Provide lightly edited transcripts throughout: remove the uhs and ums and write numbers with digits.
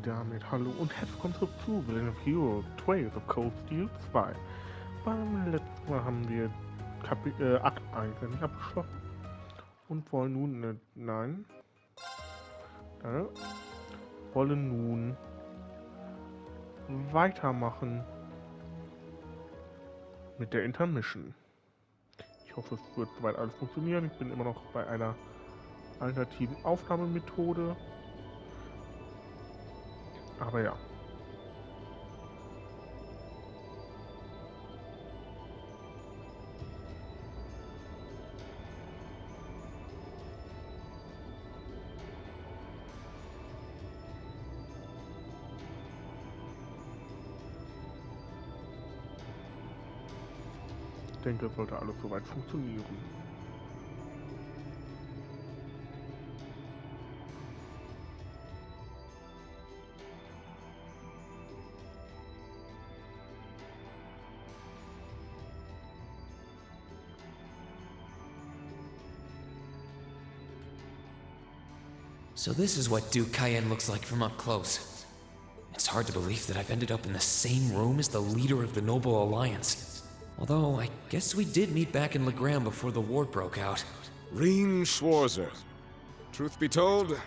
damit hallo und herzlich willkommen zurück zu Legend of Heroes Trails of Cold Steel 2. Beim letzten Mal haben wir Akt 1 nicht abgeschlossen und wollen nun, wollen nun weitermachen mit der Intermission. Ich hoffe, es wird soweit alles funktionieren. Ich bin immer noch bei einer alternativen Aufnahmemethode. Aber ja. Ich denke, es sollte alles soweit funktionieren. So this is what Duke Cayenne looks like from up close. It's hard to believe that I've ended up in the same room as the leader of the Noble Alliance. Although, I guess we did meet back in Legram before the war broke out. Rean Schwarzer. Truth be told,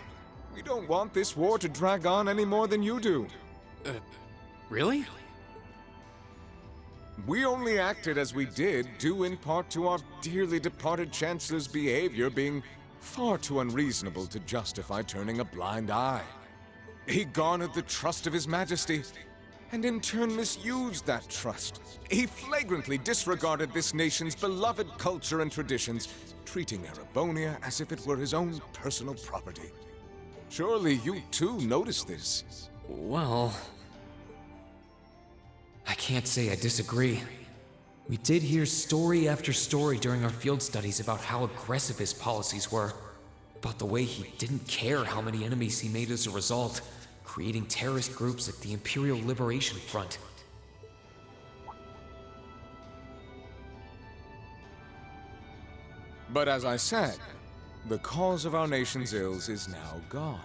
we don't want this war to drag on any more than you do. Really? We only acted as we did due in part to our dearly departed Chancellor's behavior being far too unreasonable to justify turning a blind eye. He garnered the trust of His Majesty, and in turn misused that trust. He flagrantly disregarded this nation's beloved culture and traditions, treating Erebonia as if it were his own personal property. Surely you too noticed this. Well, I can't say I disagree. We did hear story after story during our field studies about how aggressive his policies were, about the way he didn't care how many enemies he made as a result, creating terrorist groups like the Imperial Liberation Front. But as I said, the cause of our nation's ills is now gone.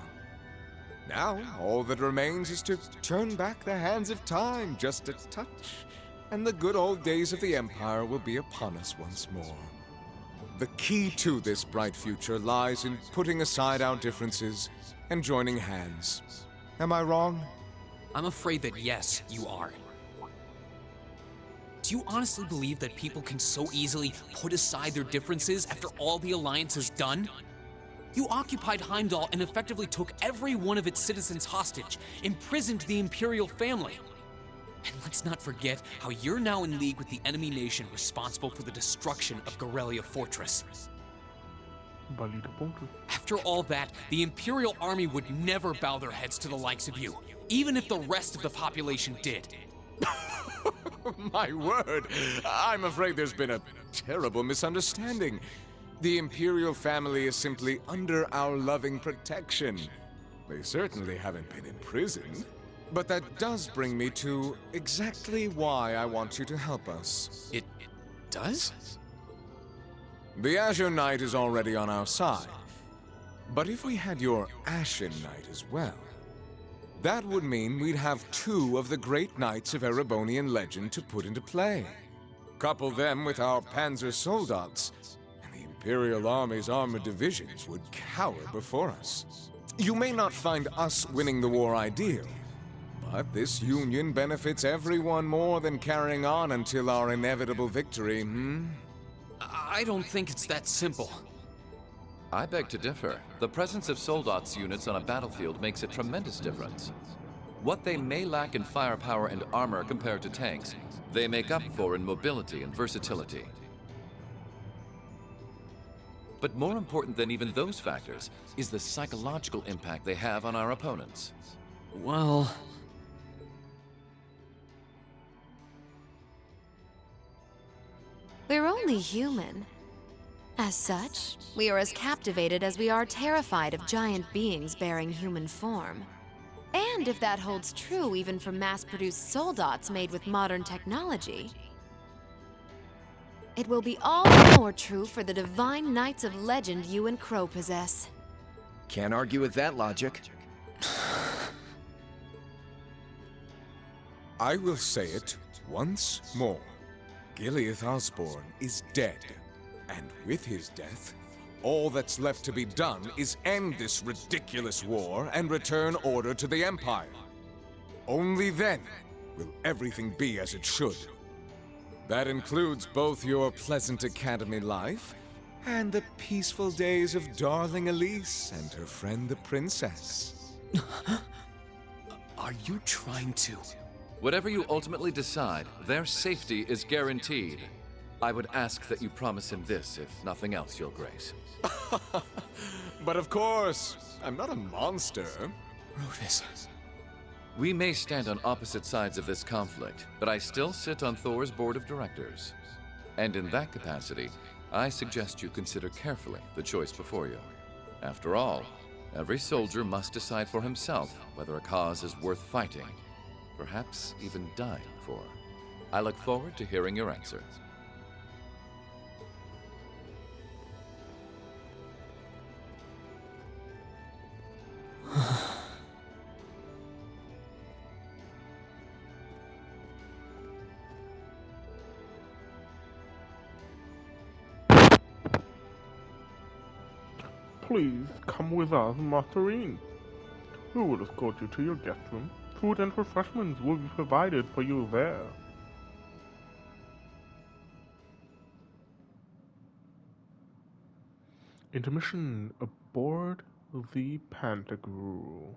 Now, all that remains is to turn back the hands of time just a touch, and the good old days of the Empire will be upon us once more. The key to this bright future lies in putting aside our differences and joining hands. Am I wrong? I'm afraid that yes, you are. Do you honestly believe that people can so easily put aside their differences after all the Alliance has done? You occupied Heimdall and effectively took every one of its citizens hostage, imprisoned the Imperial family. And let's not forget how you're now in league with the enemy nation responsible for the destruction of Gorelia Fortress. Valide Punkte. After all that, the Imperial army would never bow their heads to the likes of you, even if the rest of the population did. My word, I'm afraid there's been a terrible misunderstanding. The Imperial family is simply under our loving protection. They certainly haven't been imprisoned. But that does bring me to exactly why I want you to help us. It does? The Azure Knight is already on our side. But if we had your Ashen Knight as well, that would mean we'd have two of the great knights of Erebonian legend to put into play. Couple them with our Panzer Soldats, and the Imperial Army's armored divisions would cower before us. You may not find us winning the war ideal, but this union benefits everyone more than carrying on until our inevitable victory, I don't think it's that simple. I beg to differ. The presence of Soldats units on a battlefield makes a tremendous difference. What they may lack in firepower and armor compared to tanks, they make up for in mobility and versatility. But more important than even those factors is the psychological impact they have on our opponents. Well, we're only human. As such, we are as captivated as we are terrified of giant beings bearing human form. And if that holds true even for mass-produced soldats made with modern technology, it will be all the more true for the divine knights of legend you and Crow possess. Can't argue with that logic. I will say it once more. Gileath Osborne is dead. And with his death, all that's left to be done is end this ridiculous war and return order to the Empire. Only then will everything be as it should. That includes both your pleasant academy life and the peaceful days of darling Elise and her friend the princess. Are you trying to? Whatever you ultimately decide, their safety is guaranteed. I would ask that you promise him this, if nothing else, Your Grace. But of course, I'm not a monster. Rufus. We may stand on opposite sides of this conflict, but I still sit on Thor's board of directors. And in that capacity, I suggest you consider carefully the choice before you. After all, every soldier must decide for himself whether a cause is worth fighting, perhaps even dying for. I look forward to hearing your answer. Please come with us, Master Rean. We will escort you to your guest room. Food and refreshments will be provided for you there. Intermission aboard the Pantagruel.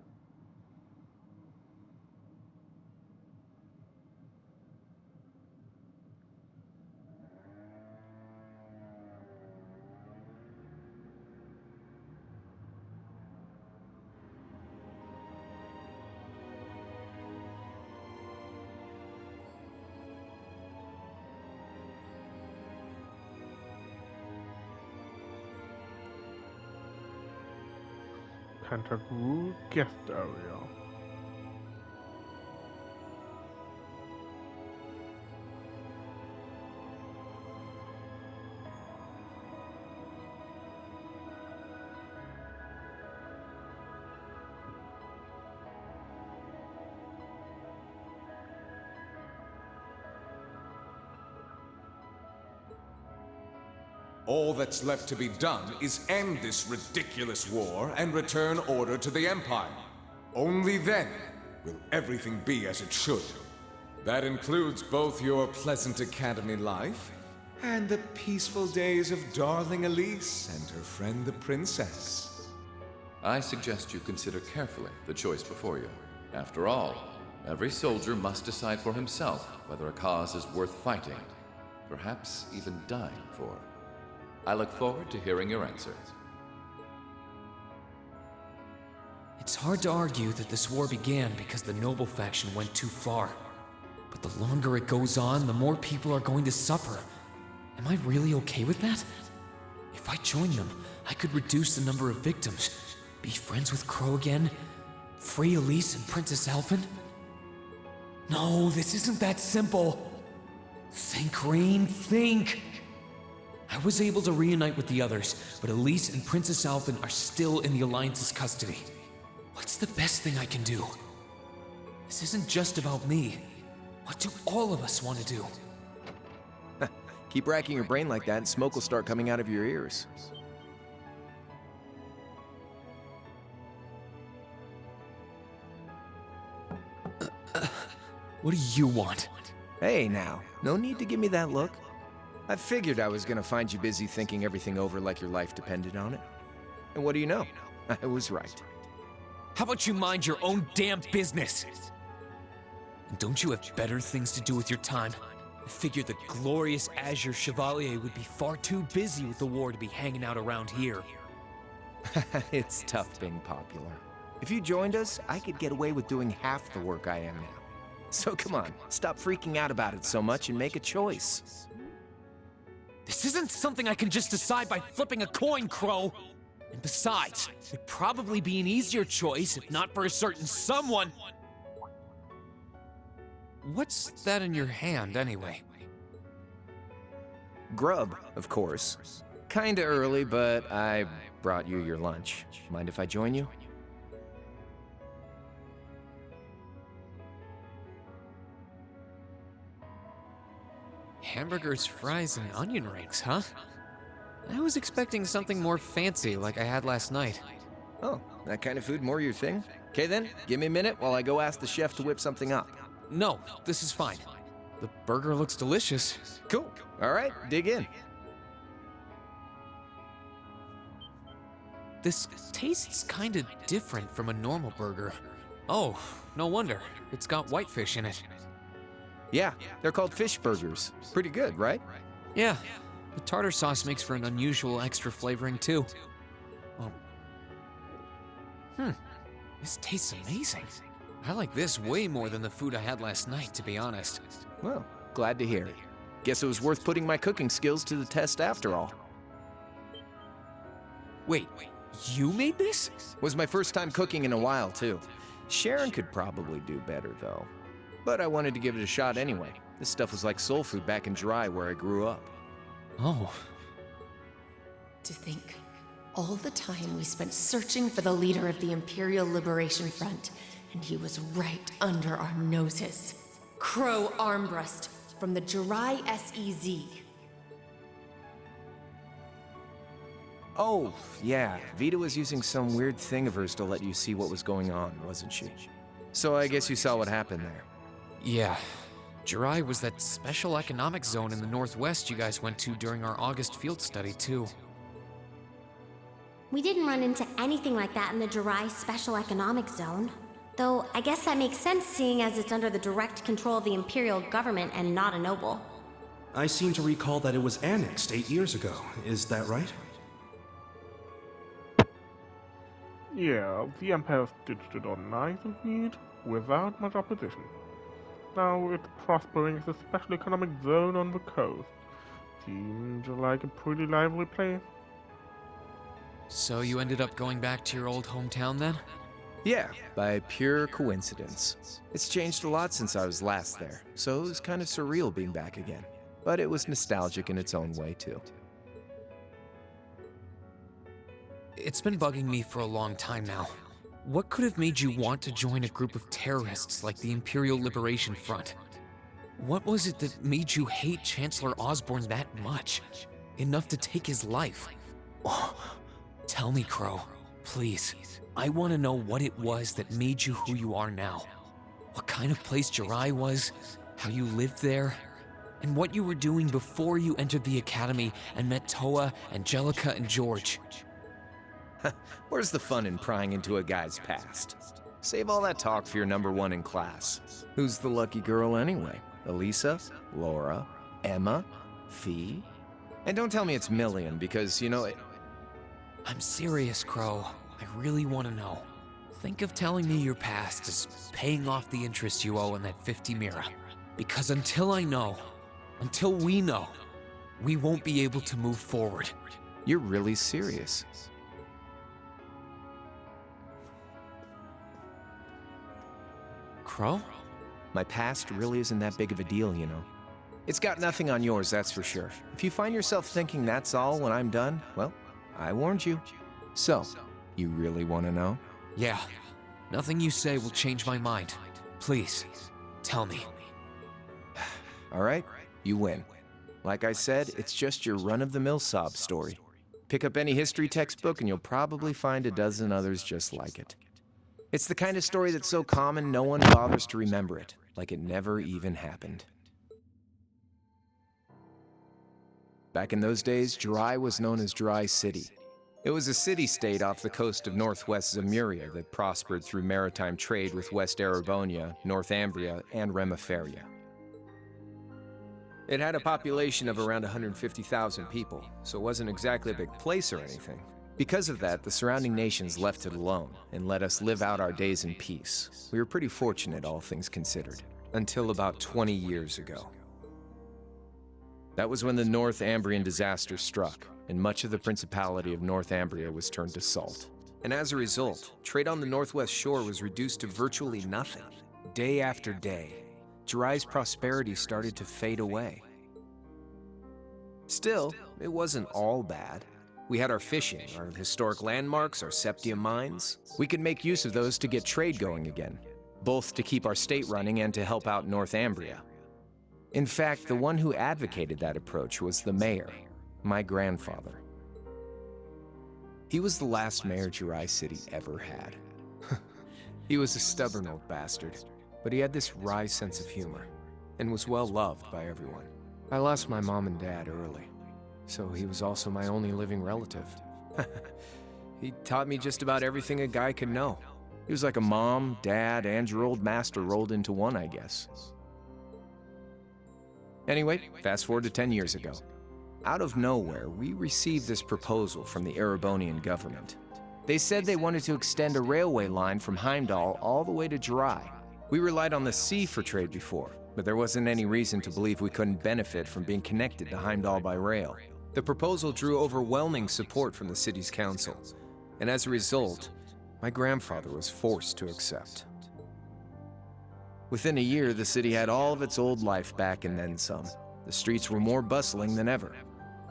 Pantagruel guest area. All that's left to be done is end this ridiculous war and return order to the Empire. Only then will everything be as it should. That includes both your pleasant academy life and the peaceful days of darling Elise and her friend the princess. I suggest you consider carefully the choice before you. After all, every soldier must decide for himself whether a cause is worth fighting, perhaps even dying for. I look forward to hearing your answer. It's hard to argue that this war began because the noble faction went too far. But the longer it goes on, the more people are going to suffer. Am I really okay with that? If I join them, I could reduce the number of victims, be friends with Crow again, free Elise and Princess Alphen. No, this isn't that simple. Think, Rean, think! I was able to reunite with the others, but Elise and Princess Alphen are still in the Alliance's custody. What's the best thing I can do? This isn't just about me. What do all of us want to do? Keep racking your brain like that and smoke will start coming out of your ears. What do you want? Hey now, no need to give me that look. I figured I was gonna find you busy thinking everything over like your life depended on it. And what do you know? I was right. How about you mind your own damn business? And don't you have better things to do with your time? I figured the glorious Azure Chevalier would be far too busy with the war to be hanging out around here. It's tough being popular. If you joined us, I could get away with doing half the work I am now. So come on, stop freaking out about it so much and make a choice. This isn't something I can just decide by flipping a coin, Crow. And besides, it'd probably be an easier choice if not for a certain someone. What's that in your hand, anyway? Grub, of course. Kinda early, but I brought you your lunch. Mind if I join you? Hamburgers, fries, and onion rings, huh? I was expecting something more fancy like I had last night. Oh, that kind of food more your thing? Okay then, give me a minute while I go ask the chef to whip something up. No, this is fine. The burger looks delicious. Cool. All right, dig in. This tastes kinda different from a normal burger. Oh, no wonder. It's got whitefish in it. Yeah, they're called fish burgers. Pretty good, right? Yeah, the tartar sauce makes for an unusual extra flavoring too. This tastes amazing. I like this way more than the food I had last night, to be honest. Well, glad to hear it. Guess it was worth putting my cooking skills to the test after all. Wait, you made this? Was my first time cooking in a while, too. Sharon could probably do better, though. But I wanted to give it a shot anyway. This stuff was like soul food back in Dry, where I grew up. Oh. To think, all the time we spent searching for the leader of the Imperial Liberation Front, and he was right under our noses. Crow Armbrust from the Jirai SEZ. Oh, yeah. Vita was using some weird thing of hers to let you see what was going on, wasn't she? So I guess you saw what happened there. Yeah. Jirai was that special economic zone in the northwest you guys went to during our August field study, too. We didn't run into anything like that in the Jirai Special Economic Zone. Though, I guess that makes sense seeing as it's under the direct control of the Imperial government and not a noble. I seem to recall that it was annexed 8 years ago. Is that right? Yeah, the Empire stitched it on nice and neat, without much opposition. Now it's prospering as a special economic zone on the coast. Seems like a pretty lively place. So you ended up going back to your old hometown then? Yeah, by pure coincidence. It's changed a lot since I was last there, so it was kind of surreal being back again. But it was nostalgic in its own way, too. It's been bugging me for a long time now. What could have made you want to join a group of terrorists like the Imperial Liberation Front? What was it that made you hate Chancellor Osborne that much? Enough to take his life? Oh, tell me, Crow, please. I want to know what it was that made you who you are now. What kind of place Jirai was, how you lived there, and what you were doing before you entered the academy and met Toa, Angelica, and George. Where's the fun in prying into a guy's past? Save all that talk for your number one in class. Who's the lucky girl anyway? Elisa? Laura? Emma? Fee? And don't tell me it's Million, because, you know, I'm serious, Crow. I really want to know. Think of telling me your past as paying off the interest you owe in that 50 Mira. Because until I know, until we know, we won't be able to move forward. You're really serious. Crow? My past really isn't that big of a deal, you know. It's got nothing on yours, that's for sure. If you find yourself thinking that's all when I'm done, well, I warned you. So, you really want to know? Yeah. Nothing you say will change my mind. Please, tell me. All right, you win. Like I said, it's just your run-of-the-mill sob story. Pick up any history textbook and you'll probably find a dozen others just like it. It's the kind of story that's so common no one bothers to remember it, like it never even happened. Back in those days, Jirai was known as Jirai City. It was a city-state off the coast of northwest Zemuria that prospered through maritime trade with West Erebonia, North Ambria, and Remiferia. It had a population of around 150,000 people, so it wasn't exactly a big place or anything. Because of that, the surrounding nations left it alone and let us live out our days in peace. We were pretty fortunate, all things considered, until about 20 years ago. That was when the North Ambrian disaster struck, and much of the Principality of North Ambria was turned to salt. And as a result, trade on the northwest shore was reduced to virtually nothing. Day after day, Jirai's prosperity started to fade away. Still, it wasn't all bad. We had our fishing, our historic landmarks, our septium mines. We could make use of those to get trade going again, both to keep our state running and to help out North Ambria. In fact, the one who advocated that approach was the mayor, my grandfather. He was the last mayor Jirai City ever had. He was a stubborn old bastard, but he had this wry sense of humor, and was well loved by everyone. I lost my mom and dad early, so he was also my only living relative. He taught me just about everything a guy could know. He was like a mom, dad, and your old master rolled into one, I guess. Anyway, fast forward to 10 years ago. Out of nowhere, we received this proposal from the Erebonian government. They said they wanted to extend a railway line from Heimdall all the way to Jirai. We relied on the sea for trade before, but there wasn't any reason to believe we couldn't benefit from being connected to Heimdall by rail. The proposal drew overwhelming support from the city's council, and as a result, my grandfather was forced to accept. Within a year, the city had all of its old life back and then some. The streets were more bustling than ever.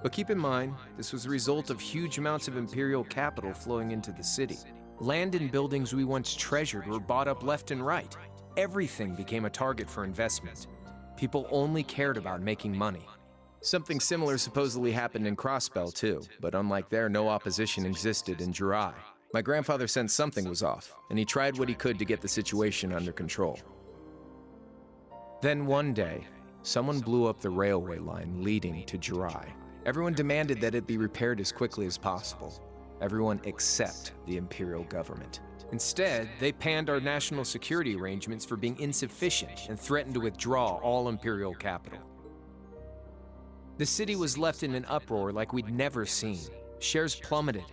But keep in mind, this was a result of huge amounts of imperial capital flowing into the city. Land and buildings we once treasured were bought up left and right. Everything became a target for investment. People only cared about making money. Something similar supposedly happened in Crossbell too, but unlike there, no opposition existed in Jirai. My grandfather sensed something was off, and he tried what he could to get the situation under control. Then one day, someone blew up the railway line leading to Jirai. Everyone demanded that it be repaired as quickly as possible. Everyone except the imperial government. Instead, they panned our national security arrangements for being insufficient and threatened to withdraw all imperial capital. The city was left in an uproar like we'd never seen. Shares plummeted,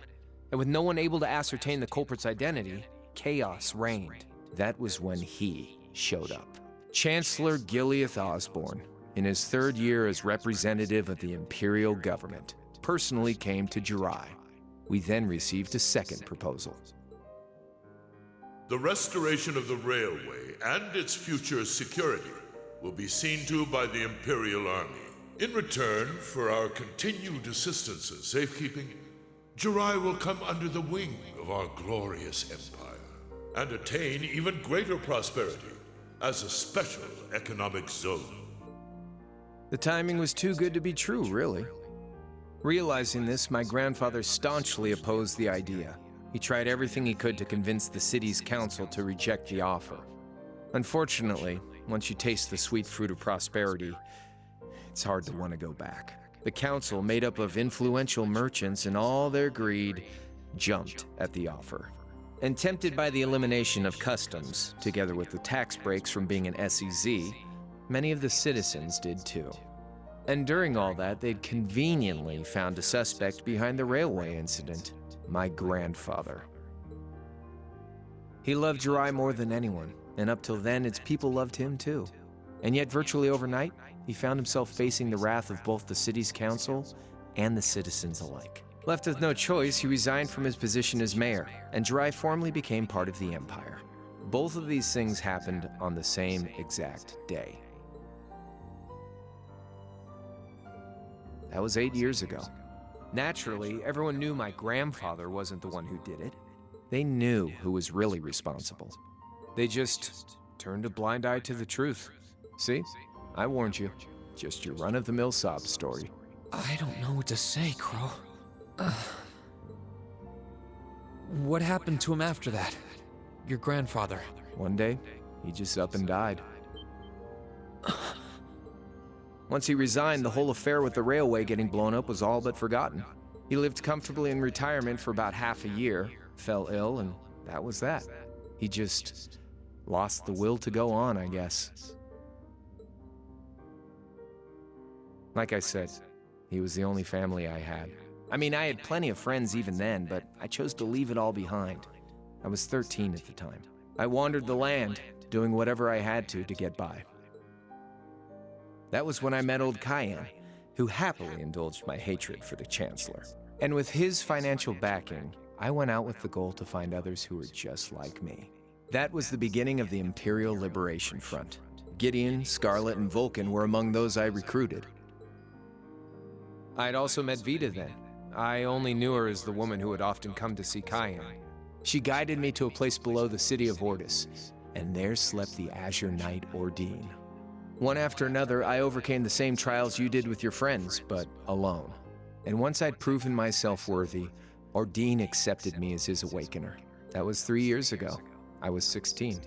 and with no one able to ascertain the culprit's identity, chaos reigned. That was when he showed up. Chancellor Gileath Osborne, in his third year as representative of the imperial government, personally came to Jirai. We then received a second proposal. The restoration of the railway and its future security will be seen to by the Imperial Army. In return for our continued assistance in safekeeping, Jirai will come under the wing of our glorious empire and attain even greater prosperity as a special economic zone. The timing was too good to be true, really. Realizing this, my grandfather staunchly opposed the idea. He tried everything he could to convince the city's council to reject the offer. Unfortunately, once you taste the sweet fruit of prosperity, it's hard to want to go back. The council, made up of influential merchants and all their greed, jumped at the offer. And tempted by the elimination of customs, together with the tax breaks from being an SEZ, many of the citizens did too. And during all that, they'd conveniently found a suspect behind the railway incident, my grandfather. He loved Jirai more than anyone, and up till then, its people loved him too. And yet, virtually overnight, he found himself facing the wrath of both the city's council and the citizens alike. Left with no choice, he resigned from his position as mayor, and Jirai formally became part of the empire. Both of these things happened on the same exact day. That was 8 years ago. Naturally, everyone knew my grandfather wasn't the one who did it. They knew who was really responsible. They just turned a blind eye to the truth. See? I warned you. Just your run-of-the-mill sob story. I don't know what to say, Crow. What happened to him after that? Your grandfather. One day, he just up and died. Once he resigned, the whole affair with the railway getting blown up was all but forgotten. He lived comfortably in retirement for about half a year, fell ill, and that was that. He just lost the will to go on, I guess. Like I said, he was the only family I had. I mean, I had plenty of friends even then, but I chose to leave it all behind. I was 13 at the time. I wandered the land, doing whatever I had to get by. That was when I met old Cayenne, who happily indulged my hatred for the Chancellor. And with his financial backing, I went out with the goal to find others who were just like me. That was the beginning of the Imperial Liberation Front. Gideon, Scarlet, and Vulcan were among those I recruited. I'd also met Vita then. I only knew her as the woman who would often come to see Cayenne. She guided me to a place below the city of Ordis, and there slept the Azure Knight Ordine. One after another, I overcame the same trials you did with your friends, but alone. And once I'd proven myself worthy, Ordine accepted me as his awakener. That was 3 years ago. I was 16.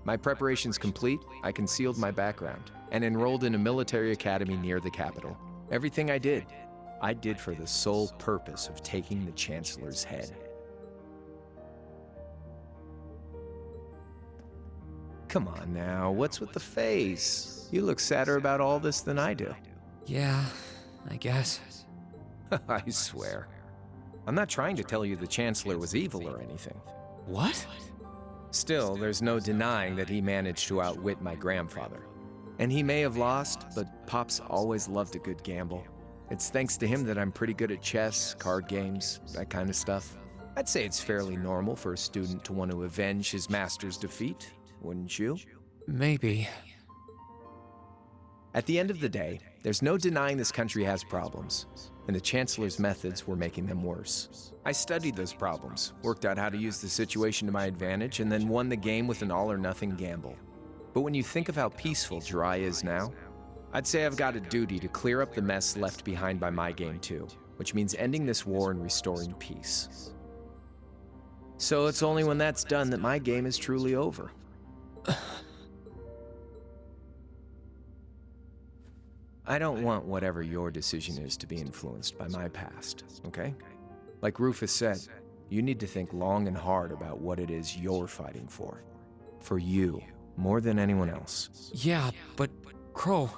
My preparations complete, I concealed my background and enrolled in a military academy near the capital. Everything I did for the sole purpose of taking the Chancellor's head. Come on now, what's with the face? You look sadder about all this than I do. Yeah, I guess. I swear. I'm not trying to tell you the Chancellor was evil or anything. What? Still, there's no denying that he managed to outwit my grandfather. And he may have lost, but Pop's always loved a good gamble. It's thanks to him that I'm pretty good at chess, card games, that kind of stuff. I'd say it's fairly normal for a student to want to avenge his master's defeat, wouldn't you? Maybe. At the end of the day, there's no denying this country has problems, and the Chancellor's methods were making them worse. I studied those problems, worked out how to use the situation to my advantage, and then won the game with an all-or-nothing gamble. But when you think of how peaceful Jirai is now, I'd say I've got a duty to clear up the mess left behind by my game too, which means ending this war and restoring peace. So it's only when that's done that my game is truly over. I don't want whatever your decision is to be influenced by my past, okay? Like Rufus said, you need to think long and hard about what it is you're fighting for. For you, more than anyone else. Yeah, but Crow...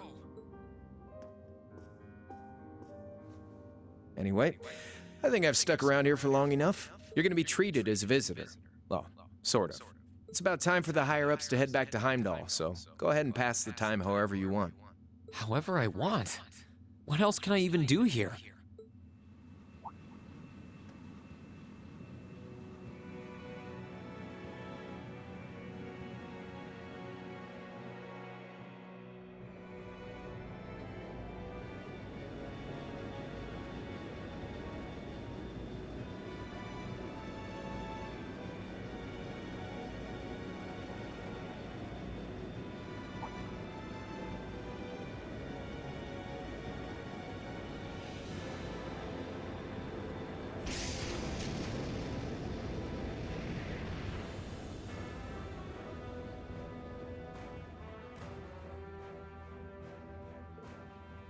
Anyway, I think I've stuck around here for long enough. You're gonna be treated as a visitor. Well, sort of. It's about time for the higher-ups to head back to Heimdall, so go ahead and pass the time however you want. However I want? What else can I even do here?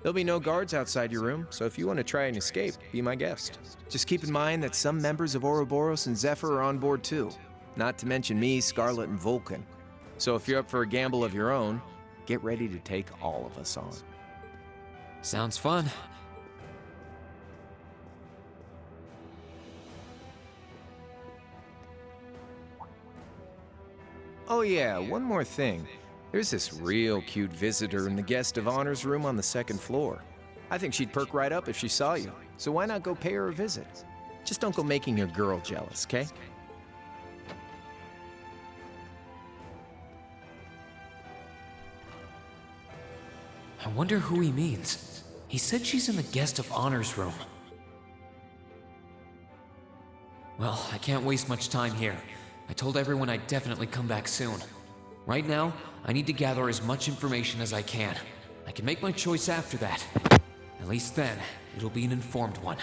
There'll be no guards outside your room, so if you want to try and escape, be my guest. Just keep in mind that some members of Ouroboros and Zephyr are on board too. Not to mention me, Scarlet, and Vulcan. So if you're up for a gamble of your own, get ready to take all of us on. Sounds fun. Oh yeah, one more thing. There's this real cute visitor in the guest of honors room on the second floor. I think she'd perk right up if she saw you, so why not go pay her a visit? Just don't go making your girl jealous, okay? I wonder who he means. He said she's in the guest of honors room. Well, I can't waste much time here. I told everyone I'd definitely come back soon. Right now, I need to gather as much information as I can. I can make my choice after that. At least then, it'll be an informed one.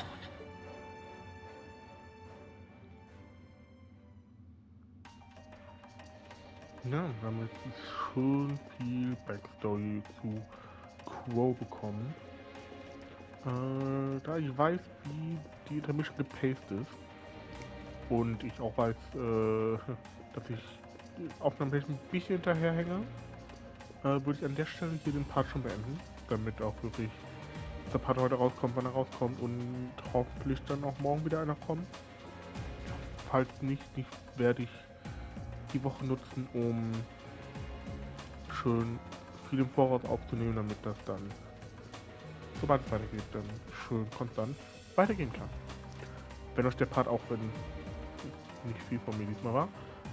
Ja, wir haben jetzt schön viel Backstory zu Crow bekommen. Da ich weiß, wie die Intermission gepaced ist und ich auch weiß, dass ich aufnahmetechnisch ein bisschen hinterherhänge, würde ich an der Stelle hier den Part schon beenden, damit auch wirklich der Part heute rauskommt, wann er rauskommt und hoffentlich dann auch morgen wieder einer kommt. Falls nicht werde ich die Woche nutzen, um schön viel im Voraus aufzunehmen, damit das dann, sobald es weitergeht, dann schön konstant weitergehen kann. Wenn euch der Part, auch wenn nicht viel von mir diesmal war,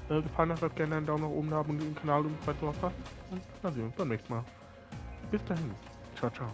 gefallen hat, lasst gerne einen Daumen nach oben da, abonniert den Kanal, um es weiter zu verpassen. Und dann sehen wir uns beim nächsten Mal. Bis dahin. Ciao, ciao.